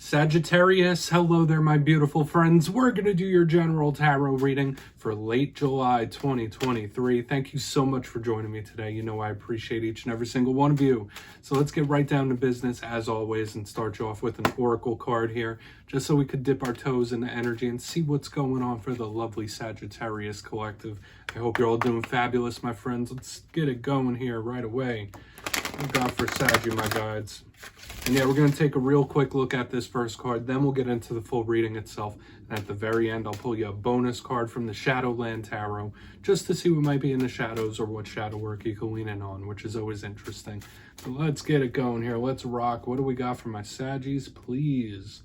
Sagittarius, hello there, my beautiful friends. We're going to do your general tarot reading for late July 2023. Thank you so much for joining me today. You know I appreciate each and every single one of you. So let's get right down to business as always and start you off with an oracle card here, just so we could dip our toes in the energy and see what's going on for the lovely Sagittarius collective. I hope you're all doing fabulous, my friends. Let's get it going here right away. Thank God for Saggy, my guides. And yeah, we're going to take a real quick look at this first card, then we'll get into the full reading itself. And at the very end, I'll pull you a bonus card from the Shadowland Tarot, just to see what might be in the shadows or what shadow work you can lean in on, which is always interesting. But let's get it going here. Let's rock. What do we got for my Saggies, please?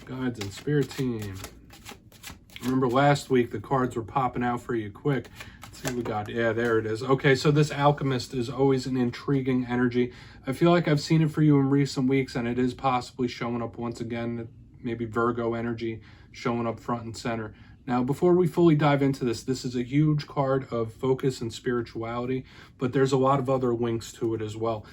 Guides and Spirit Team. Remember last week, the cards were popping out for you quick. Let's see what we got. Yeah, there it is. Okay, so this Alchemist is always an intriguing energy. I feel like I've seen it for you in recent weeks, and it is possibly showing up once again, maybe Virgo energy showing up front and center. Now, before we fully dive into this, this is a huge card of focus and spirituality, but there's a lot of other links to it as well.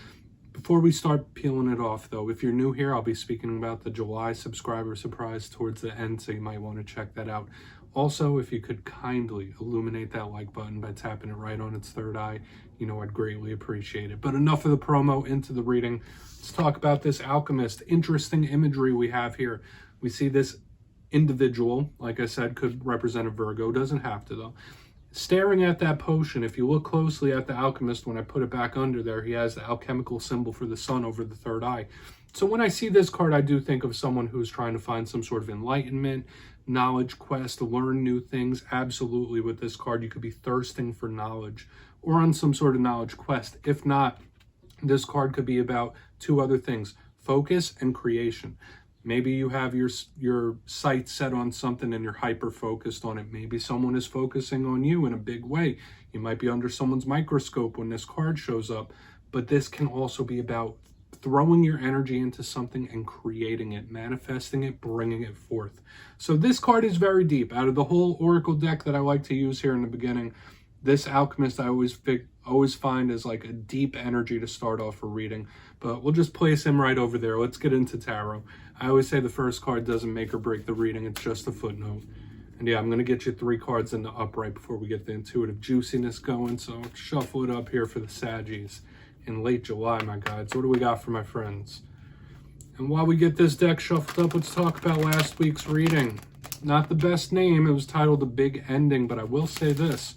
Before we start peeling it off, though, if you're new here, I'll be speaking about the July subscriber surprise towards the end, so you might want to check that out. Also, if you could kindly illuminate that like button by tapping it right on its third eye, you know I'd greatly appreciate it. But enough of the promo, into the reading. Let's talk about this Alchemist. Interesting imagery we have here. We see this individual, like I said, could represent a Virgo. Doesn't have to, though. Staring at that potion, if you look closely at the Alchemist, when I put it back under there, he has the alchemical symbol for the sun over the third eye. So when I see this card, I do think of someone who's trying to find some sort of enlightenment, knowledge quest, learn new things. Absolutely, with this card, you could be thirsting for knowledge or on some sort of knowledge quest. If not, this card could be about two other things: focus and creation. Maybe you have your sight set on something and you're hyper focused on it. Maybe someone is focusing on you in a big way. You might be under someone's microscope when this card shows up, but this can also be about throwing your energy into something and creating it, manifesting it, bringing it forth. So this card is very deep. Out of the whole Oracle deck that I like to use here in the beginning, this Alchemist I always find is like a deep energy to start off a reading. But we'll just place him right over there. Let's get into tarot. I always say the first card doesn't make or break the reading. It's just a footnote. And yeah, I'm going to get you 3 cards in the upright before we get the intuitive juiciness going. So shuffle it up here for the Saggies in late July, my guides. What do we got for my friends? And while we get this deck shuffled up, let's talk about last week's reading. Not the best name. It was titled The Big Ending, but I will say this.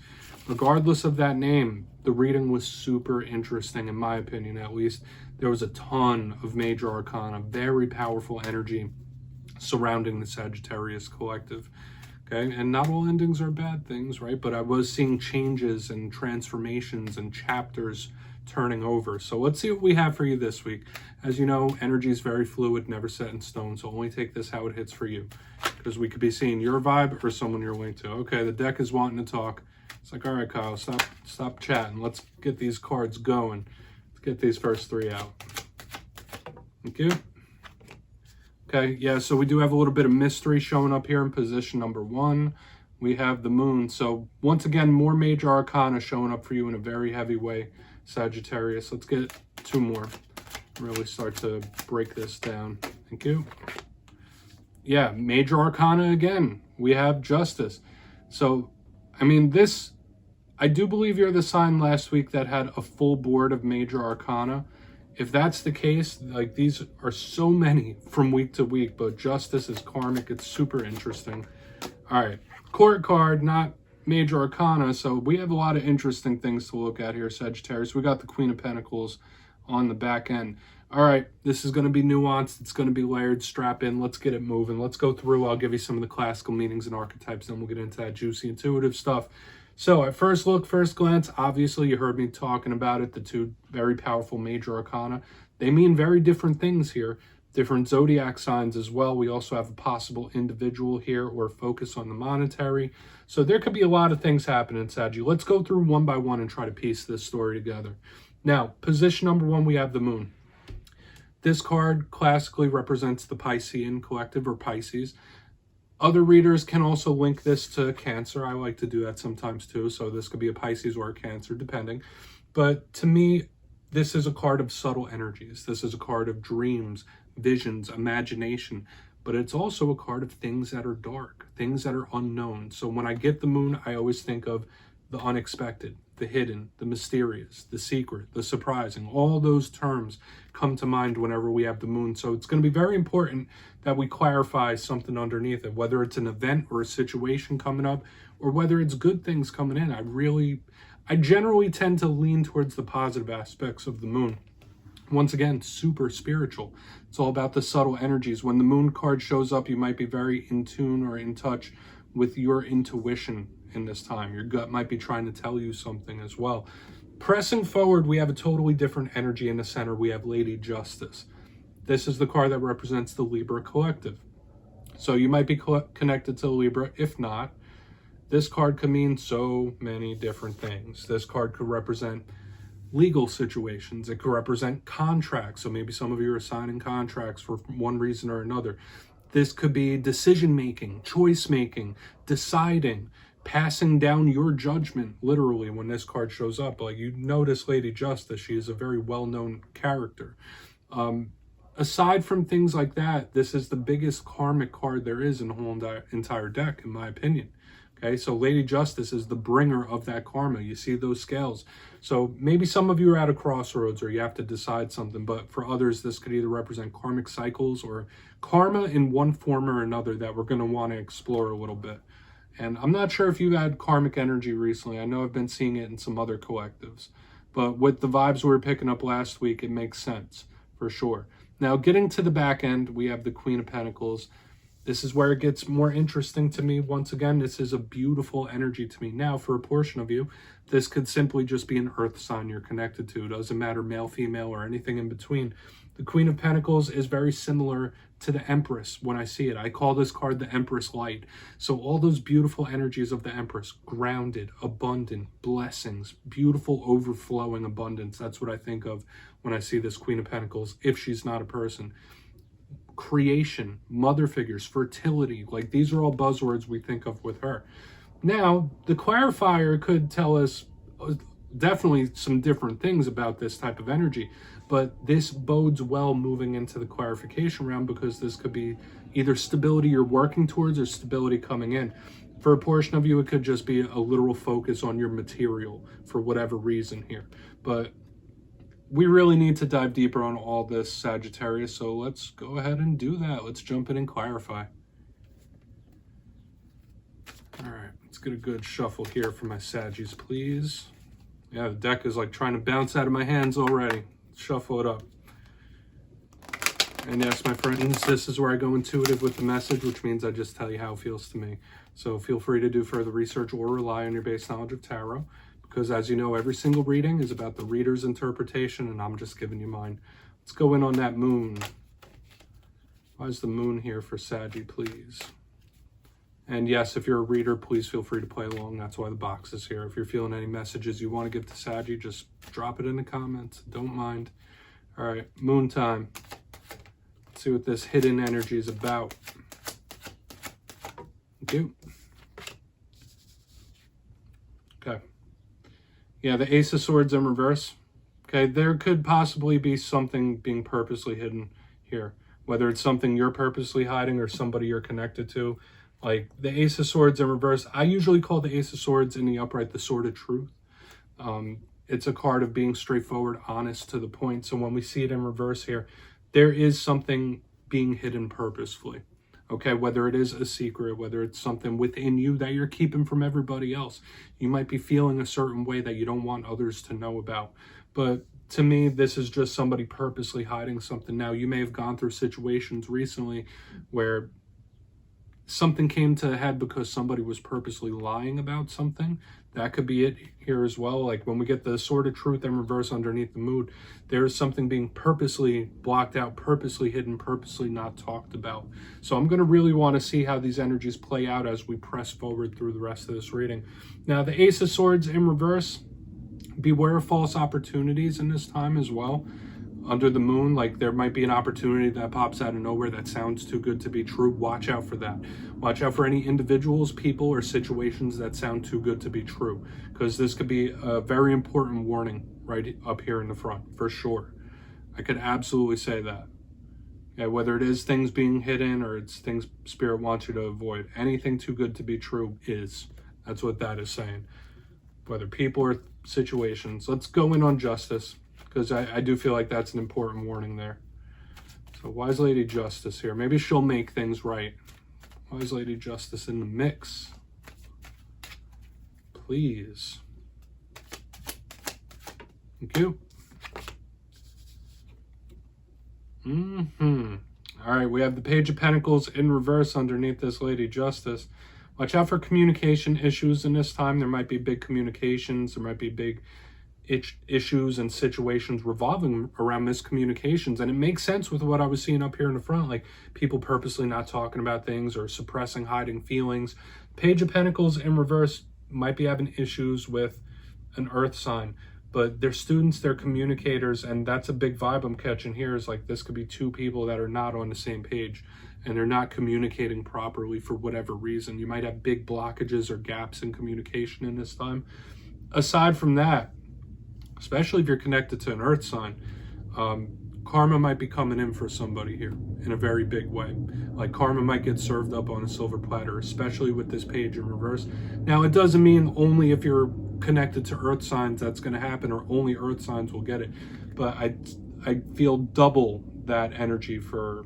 Regardless of that name, the reading was super interesting, in my opinion at least. There was a ton of major arcana, very powerful energy surrounding the Sagittarius collective. Okay, and not all endings are bad things, right? But I was seeing changes and transformations and chapters turning over. So let's see what we have for you this week. As you know, energy is very fluid, never set in stone. So only take this how it hits for you, because we could be seeing your vibe or someone you're linked to. Okay, the deck is wanting to talk. It's like, all right, Kyle, stop chatting. Let's get these cards going. Let's get these first 3 out. Thank you. Okay, yeah, so we do have a little bit of mystery showing up here in position number 1. We have the moon. So once again, more major arcana showing up for you in a very heavy way, Sagittarius. Let's get 2 more. Really start to break this down. Thank you. Yeah, major arcana again. We have justice. So, I mean, I do believe you're the sign last week that had a full board of major arcana. If that's the case, like, these are so many from week to week, but justice is karmic. It's super interesting. All right, court card, not major arcana. So we have a lot of interesting things to look at here, Sagittarius. We got the Queen of Pentacles on the back end. All right, this is going to be nuanced. It's going to be layered. Strap in. Let's get it moving. Let's go through. I'll give you some of the classical meanings and archetypes, then we'll get into that juicy intuitive stuff. So at first look, first glance, obviously you heard me talking about it, the 2 very powerful major arcana. They mean very different things here, different zodiac signs as well. We also have a possible individual here or focus on the monetary. So there could be a lot of things happening, Saggy. Let's go through one by one and try to piece this story together. Now, position number 1, we have the moon. This card classically represents the Piscean collective, or Pisces. Other readers can also link this to Cancer. I like to do that sometimes too. So this could be a Pisces or a Cancer, depending. But to me, this is a card of subtle energies. This is a card of dreams, visions, imagination. but it's also a card of things that are dark, things that are unknown. So when I get the moon, I always think of the unexpected, the hidden, the mysterious, the secret, the surprising. All those terms come to mind whenever we have the moon. So it's going to be very important that we clarify something underneath it, whether it's an event or a situation coming up, or whether it's good things coming in. I generally tend to lean towards the positive aspects of the moon. Once again, super spiritual. It's all about the subtle energies. When the moon card shows up, you might be very in tune or in touch with your intuition in this time. Your gut might be trying to tell you something as well. Pressing forward, we have a totally different energy in the center. We have Lady Justice. This is the card that represents the Libra collective. So you might be connected to Libra. If not, this card could mean so many different things. This card could represent legal situations. It could represent contracts. So maybe some of you are signing contracts for one reason or another. This could be decision-making, choice-making, deciding, passing down your judgment, literally, when this card shows up. Like, you notice Lady Justice, she is a very well-known character. Aside from things like that, this is the biggest karmic card there is in the whole entire deck, in my opinion. Okay, so Lady Justice is the bringer of that karma. You see those scales. So maybe some of you are at a crossroads or you have to decide something, but for others, this could either represent karmic cycles or karma in one form or another that we're going to want to explore a little bit. And I'm not sure if you've had karmic energy recently. I know I've been seeing it in some other collectives, but with the vibes we were picking up last week, it makes sense for sure. Now, getting to the back end, we have the Queen of Pentacles. This is where it gets more interesting to me. Once again, this is a beautiful energy to me. Now, for a portion of you, this could simply just be an earth sign you're connected to. It doesn't matter male, female, or anything in between. The Queen of Pentacles is very similar to the Empress when I see it. I call this card the Empress Light. So all those beautiful energies of the Empress, grounded, abundant, blessings, beautiful, overflowing abundance. That's what I think of when I see this Queen of Pentacles, if she's not a person. Creation, mother figures, fertility, like these are all buzzwords we think of with her. Now, the clarifier could tell us definitely some different things about this type of energy, but this bodes well moving into the clarification round because this could be either stability you're working towards or stability coming in. For a portion of you, it could just be a literal focus on your material for whatever reason here. But we really need to dive deeper on all this, Sagittarius, so let's go ahead and do that. Let's jump in and clarify. All right, let's get a good shuffle here for my Saggies, please. Yeah, the deck is like trying to bounce out of my hands already. Shuffle it up. And yes, my friends, this is where I go intuitive with the message, which means I just tell you how it feels to me. So feel free to do further research or rely on your base knowledge of tarot. Because as you know, every single reading is about the reader's interpretation, and I'm just giving you mine. Let's go in on that moon. Why is the moon here for Saggy, please? And yes, if you're a reader, please feel free to play along. That's why the box is here. If you're feeling any messages you want to give to Saggy, just drop it in the comments. Don't mind. All right, moon time. Let's see what this hidden energy is about. Thank you. Okay. Yeah, the Ace of Swords in reverse. Okay, there could possibly be something being purposely hidden here. Whether it's something you're purposely hiding or somebody you're connected to. Like the Ace of Swords in reverse. I usually call the Ace of Swords in the upright the Sword of Truth. It's a card of being straightforward, honest, to the point. So when we see it in reverse here, there is something being hidden purposefully. Okay, whether it is a secret, whether it's something within you that you're keeping from everybody else. You might be feeling a certain way that you don't want others to know about. But to me, this is just somebody purposely hiding something. Now, you may have gone through situations recently where something came to a head because somebody was purposely lying about something. That could be it here as well. Like when we get the Sword of Truth in reverse underneath the moon, there is something being purposely blocked out, purposely hidden, purposely not talked about. So I'm going to really want to see how these energies play out as we press forward through the rest of this reading. Now, the Ace of Swords in reverse, beware of false opportunities in this time as well. Under the moon, like there might be an opportunity that pops out of nowhere that sounds too good to be true. Watch out for that. Watch out for any individuals, people, or situations that sound too good to be true, because this could be a very important warning right up here in the front, for sure. I could absolutely say that. Okay, whether it is things being hidden or it's things Spirit wants you to avoid. Anything too good to be true is. That's what that is saying. Whether people or situations. Let's go in on justice, because I do feel like that's an important warning there. So Wise Lady Justice here. Maybe she'll make things right. Wise Lady Justice in the mix. Please. Thank you. All right, we have the Page of Pentacles in reverse underneath this Lady Justice. Watch out for communication issues in this time. There might be big communications. There might be big issues and situations revolving around miscommunications. And it makes sense with what I was seeing up here in the front, like people purposely not talking about things or suppressing, hiding feelings. Page of Pentacles in reverse might be having issues with an earth sign, but they're students, they're communicators, and that's a big vibe I'm catching here, is like this could be two people that are not on the same page and they're not communicating properly for whatever reason. You might have big blockages or gaps in communication in this time. Aside from that, especially if you're connected to an earth sign, karma might be coming in for somebody here in a very big way. Like karma might get served up on a silver platter, especially with this page in reverse. Now, it doesn't mean only if you're connected to earth signs that's going to happen, or only earth signs will get it. But I feel double that energy for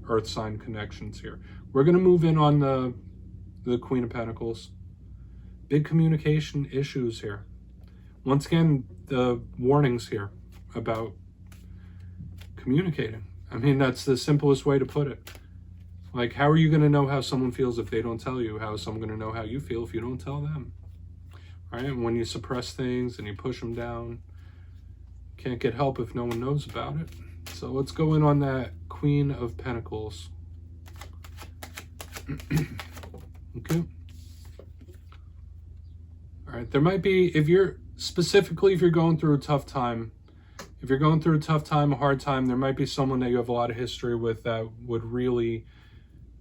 earth sign connections here. We're going to move in on the Queen of Pentacles. Big communication issues here. Once again, the warnings here about communicating. I mean, that's the simplest way to put it. Like, how are you going to know how someone feels if they don't tell you? How is someone going to know how you feel if you don't tell them? Right? And when you suppress things and you push them down, can't get help if no one knows about it. So let's go in on that Queen of Pentacles. Okay. All right. There might be, if you're going through a tough time, if you're going through a tough time, a hard time, there might be someone that you have a lot of history with that would really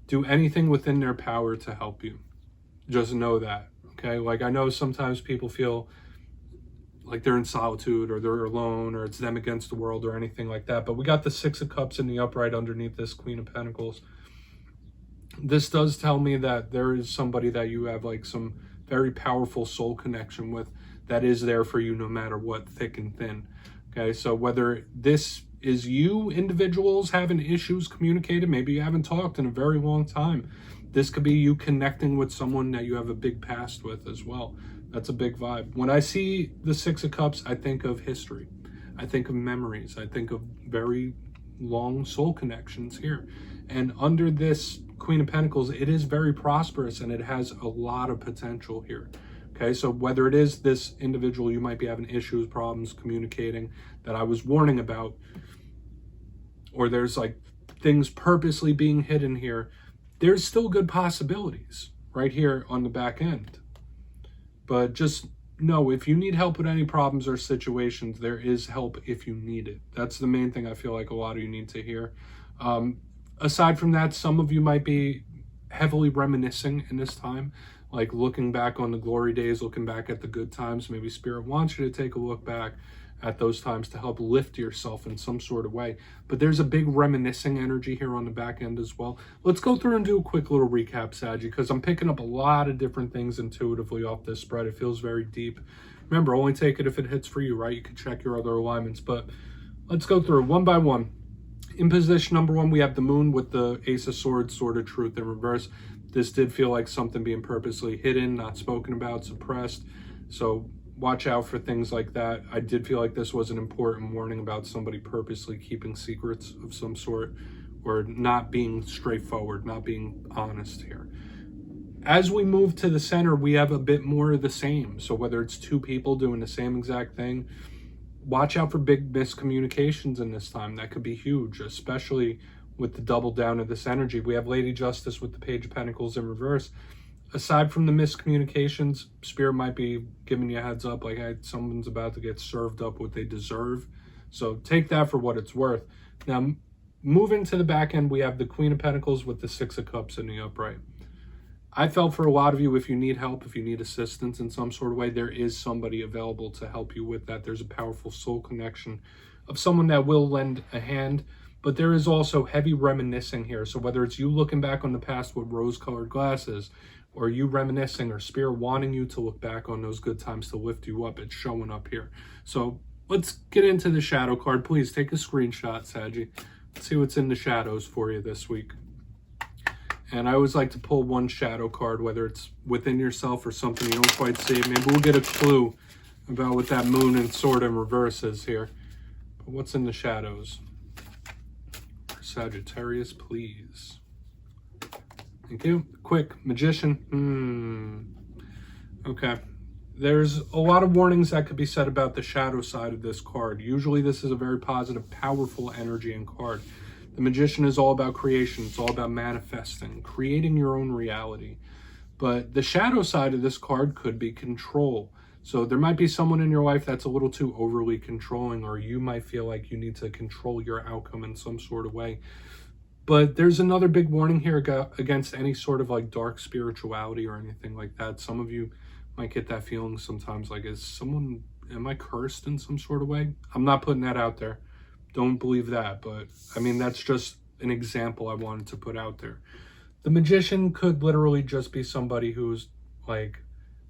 do anything within their power to help you. Just know that, okay? Like, I know sometimes people feel like they're in solitude or they're alone or it's them against the world or anything like that. But we got the Six of Cups in the upright underneath this Queen of Pentacles. This does tell me that there is somebody that you have like some very powerful soul connection with that is there for you no matter what, thick and thin. Okay, so whether this is you individuals having issues communicating, maybe you haven't talked in a very long time. This could be you connecting with someone that you have a big past with as well. That's a big vibe. When I see the Six of Cups, I think of history. I think of memories. I think of very long soul connections here. And under this Queen of Pentacles, it is very prosperous and it has a lot of potential here. Okay, so whether it is this individual, you might be having issues, problems communicating that I was warning about, or there's like things purposely being hidden here, there's still good possibilities right here on the back end. But just know, if you need help with any problems or situations, there is help if you need it. That's the main thing I feel like a lot of you need to hear. Aside from that, some of you might be heavily reminiscing in this time, like looking back on the glory days, looking back at the good times. Maybe Spirit wants you to take a look back at those times to help lift yourself in some sort of way. But there's a big reminiscing energy here on the back end as well. Let's go through and do a quick little recap, Saggy, because I'm picking up a lot of different things intuitively off this spread. It feels very deep. Remember, only take it if it hits for you, right? You can check your other alignments, but let's go through one by one. In position number one, we have the Moon with the Ace of Swords, Sword of Truth in reverse. This did feel like something being purposely hidden, not spoken about, suppressed. So watch out for things like that. I did feel like this was an important warning about somebody purposely keeping secrets of some sort or not being straightforward, not being honest here. As we move to the center, we have a bit more of the same. So whether it's two people doing the same exact thing, watch out for big miscommunications in this time. That could be huge, especially with the double down of this energy. We have Lady Justice with the Page of Pentacles in reverse. Aside from the miscommunications, Spirit might be giving you a heads up, like, hey, someone's about to get served up what they deserve. So take that for what it's worth. Now, moving to the back end, we have the Queen of Pentacles with the Six of Cups in the upright. I felt for a lot of you, if you need help, if you need assistance in some sort of way, there is somebody available to help you with that. There's a powerful soul connection of someone that will lend a hand. but there is also heavy reminiscing here. So whether it's you looking back on the past with rose-colored glasses, or you reminiscing, or spirit wanting you to look back on those good times to lift you up, it's showing up here. So let's get into the shadow card. Please take a screenshot, Saggy. Let's see what's in the shadows for you this week. And I always like to pull one shadow card, whether it's within yourself or something you don't quite see. Maybe we'll get a clue about what that moon and sword in reverse is here. But what's in the shadows? For Sagittarius, please. Thank you. Quick, magician. Okay. There's a lot of warnings that could be said about the shadow side of this card. Usually this is a very positive, powerful energy and card. The magician is all about creation. It's all about manifesting, creating your own reality. But the shadow side of this card could be control. So there might be someone in your life that's a little too overly controlling, or you might feel like you need to control your outcome in some sort of way. But there's another big warning here against any sort of like dark spirituality or anything like that. Some of you might get that feeling sometimes, like, am I cursed in some sort of way? I'm not putting that out there. Don't believe that, but I mean, that's just an example I wanted to put out there. The magician could literally just be somebody who's like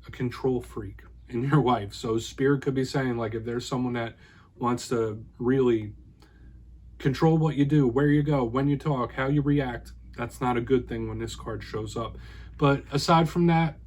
a control freak in your life. So spirit could be saying, like, if there's someone that wants to really control what you do, where you go, when you talk, how you react, that's not a good thing when this card shows up. But aside from that,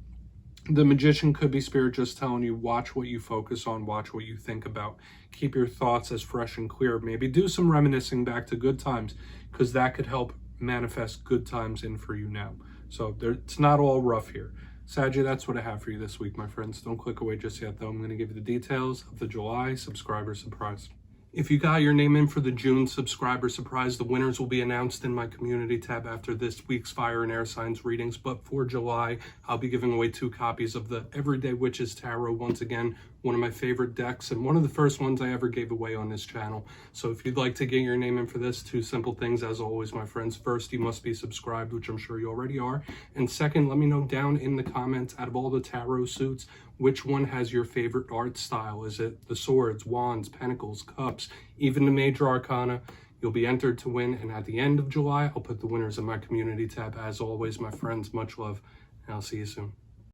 the magician could be spirit just telling you, watch what you focus on, watch what you think about, keep your thoughts as fresh and clear. Maybe do some reminiscing back to good times, because that could help manifest good times in for you now. So it's not all rough here. Saggy, that's what I have for you this week, my friends. Don't click away just yet, though. I'm going to give you the details of the July subscriber surprise. If you got your name in for the June subscriber surprise, the winners will be announced in my community tab after this week's fire and air signs readings. But for July, I'll be giving away 2 copies of the Everyday Witches Tarot. Once again, one of my favorite decks and one of the first ones I ever gave away on this channel. So if you'd like to get your name in for this, 2 simple things as always, my friends. First, you must be subscribed, which I'm sure you already are. And second, let me know down in the comments, out of all the tarot suits, which one has your favorite art style? Is it the swords, wands, pentacles, cups, even the major arcana? You'll be entered to win. And at the end of July, I'll put the winners in my community tab. As always, my friends, much love, and I'll see you soon.